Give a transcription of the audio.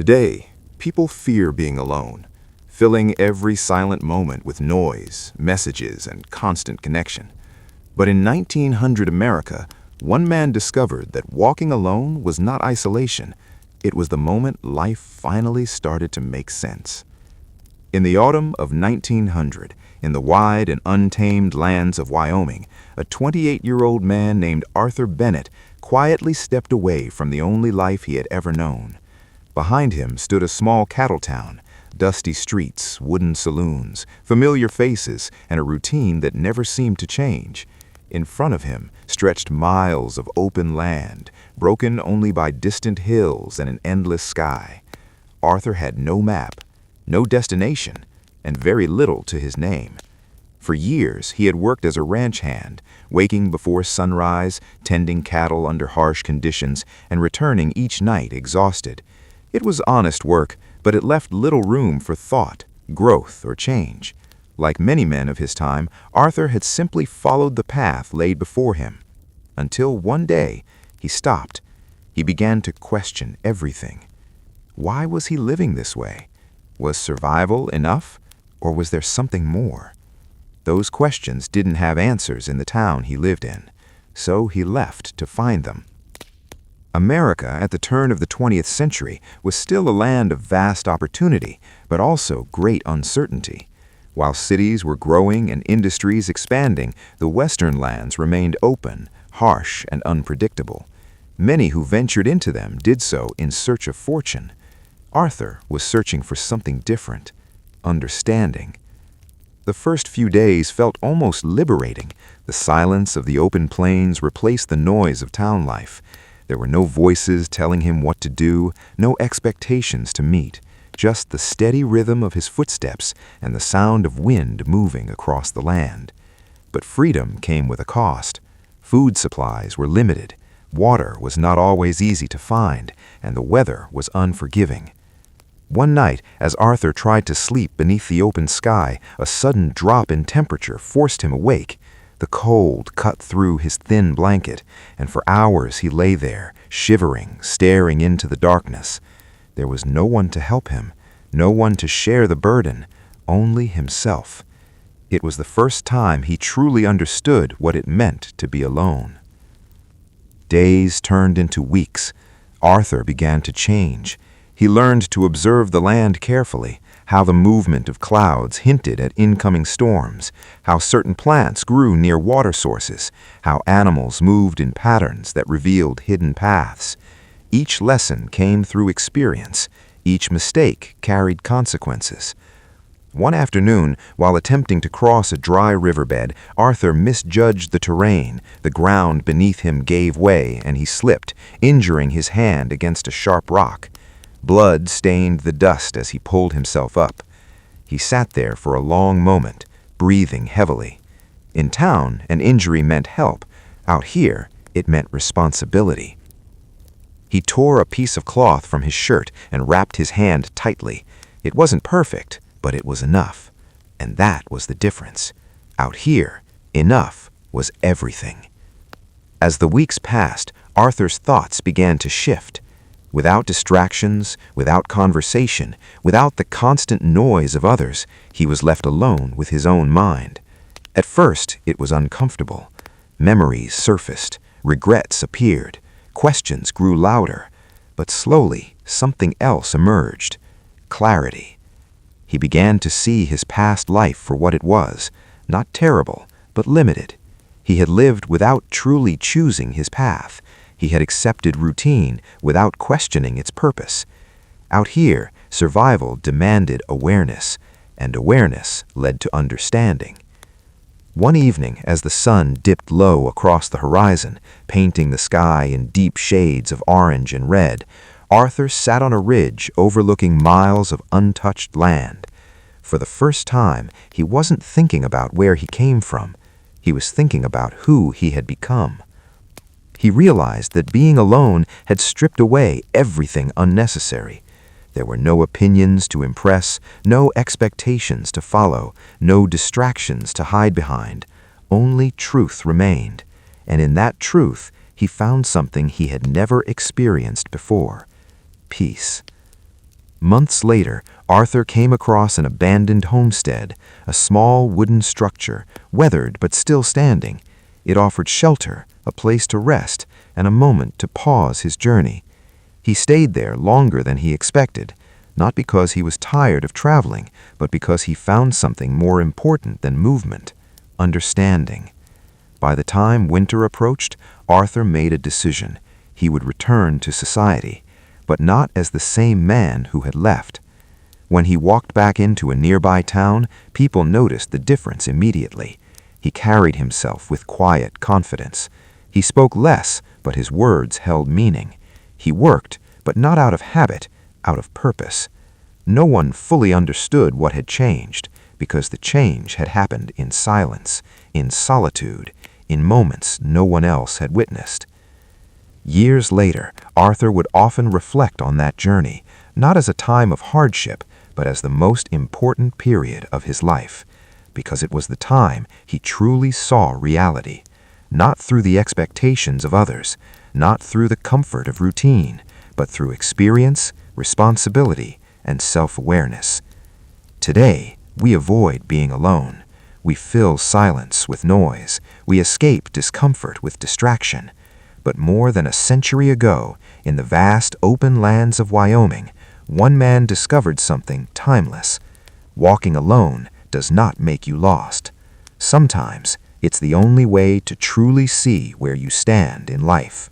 Today, people fear being alone, filling every silent moment with noise, messages, and constant connection. But in 1900 America, one man discovered that walking alone was not isolation. It was the moment life finally started to make sense. In the autumn of 1900, in the wide and untamed lands of Wyoming, a 28-year-old man named Arthur Bennett quietly stepped away from the only life he had ever known. Behind him stood a small cattle town, dusty streets, wooden saloons, familiar faces, and a routine that never seemed to change. In front of him stretched miles of open land, broken only by distant hills and an endless sky. Arthur had no map, no destination, and very little to his name. For years, he had worked as a ranch hand, waking before sunrise, tending cattle under harsh conditions, and returning each night exhausted. It was honest work, but it left little room for thought, growth, or change. Like many men of his time, Arthur had simply followed the path laid before him. Until one day, he stopped. He began to question everything. Why was he living this way? Was survival enough, or was there something more? Those questions didn't have answers in the town he lived in, so he left to find them. America at the turn of the 20th century was still a land of vast opportunity, but also great uncertainty. While cities were growing and industries expanding, the western lands remained open, harsh, and unpredictable. Many who ventured into them did so in search of fortune. Arthur was searching for something different, understanding. The first few days felt almost liberating. The silence of the open plains replaced the noise of town life. There were no voices telling him what to do, no expectations to meet, just the steady rhythm of his footsteps and the sound of wind moving across the land. But freedom came with a cost. Food supplies were limited, water was not always easy to find, and the weather was unforgiving. One night, as Arthur tried to sleep beneath the open sky, a sudden drop in temperature forced him awake. The cold cut through his thin blanket, and for hours he lay there, shivering, staring into the darkness. There was no one to help him, no one to share the burden, only himself. It was the first time he truly understood what it meant to be alone. Days turned into weeks. Arthur began to change. He learned to observe the land carefully, how the movement of clouds hinted at incoming storms, how certain plants grew near water sources, how animals moved in patterns that revealed hidden paths. Each lesson came through experience. Each mistake carried consequences. One afternoon, while attempting to cross a dry riverbed, Arthur misjudged the terrain. The ground beneath him gave way, and he slipped, injuring his hand against a sharp rock. Blood stained the dust as he pulled himself up. He sat there for a long moment, breathing heavily. In town, an injury meant help. Out here, it meant responsibility. He tore a piece of cloth from his shirt and wrapped his hand tightly. It wasn't perfect, but it was enough. And that was the difference. Out here, enough was everything. As the weeks passed, Arthur's thoughts began to shift. Without distractions, without conversation, without the constant noise of others, he was left alone with his own mind. At first, it was uncomfortable. Memories surfaced, regrets appeared, questions grew louder, but slowly something else emerged: clarity. He began to see his past life for what it was, not terrible, but limited. He had lived without truly choosing his path. He had accepted routine without questioning its purpose. Out here, survival demanded awareness, and awareness led to understanding. One evening, as the sun dipped low across the horizon, painting the sky in deep shades of orange and red, Arthur sat on a ridge overlooking miles of untouched land. For the first time, he wasn't thinking about where he came from. He was thinking about who he had become. He realized that being alone had stripped away everything unnecessary. There were no opinions to impress, no expectations to follow, no distractions to hide behind. Only truth remained, and in that truth he found something he had never experienced before: peace. Months later, Arthur came across an abandoned homestead, a small wooden structure, weathered but still standing. It offered shelter, a place to rest, and a moment to pause his journey. He stayed there longer than he expected, not because he was tired of traveling, but because he found something more important than movement: understanding. By the time winter approached, Arthur made a decision. He would return to society, but not as the same man who had left. When he walked back into a nearby town, people noticed the difference immediately. He carried himself with quiet confidence. He spoke less, but his words held meaning. He worked, but not out of habit, out of purpose. No one fully understood what had changed, because the change had happened in silence, in solitude, in moments no one else had witnessed. Years later, Arthur would often reflect on that journey, not as a time of hardship, but as the most important period of his life, because it was the time he truly saw reality, not through the expectations of others, not through the comfort of routine, but through experience, responsibility, and self-awareness. Today, we avoid being alone. We fill silence with noise. We escape discomfort with distraction. But more than a century ago, in the vast open lands of Wyoming, one man discovered something timeless. Walking alone does not make you lost. Sometimes, it's the only way to truly see where you stand in life.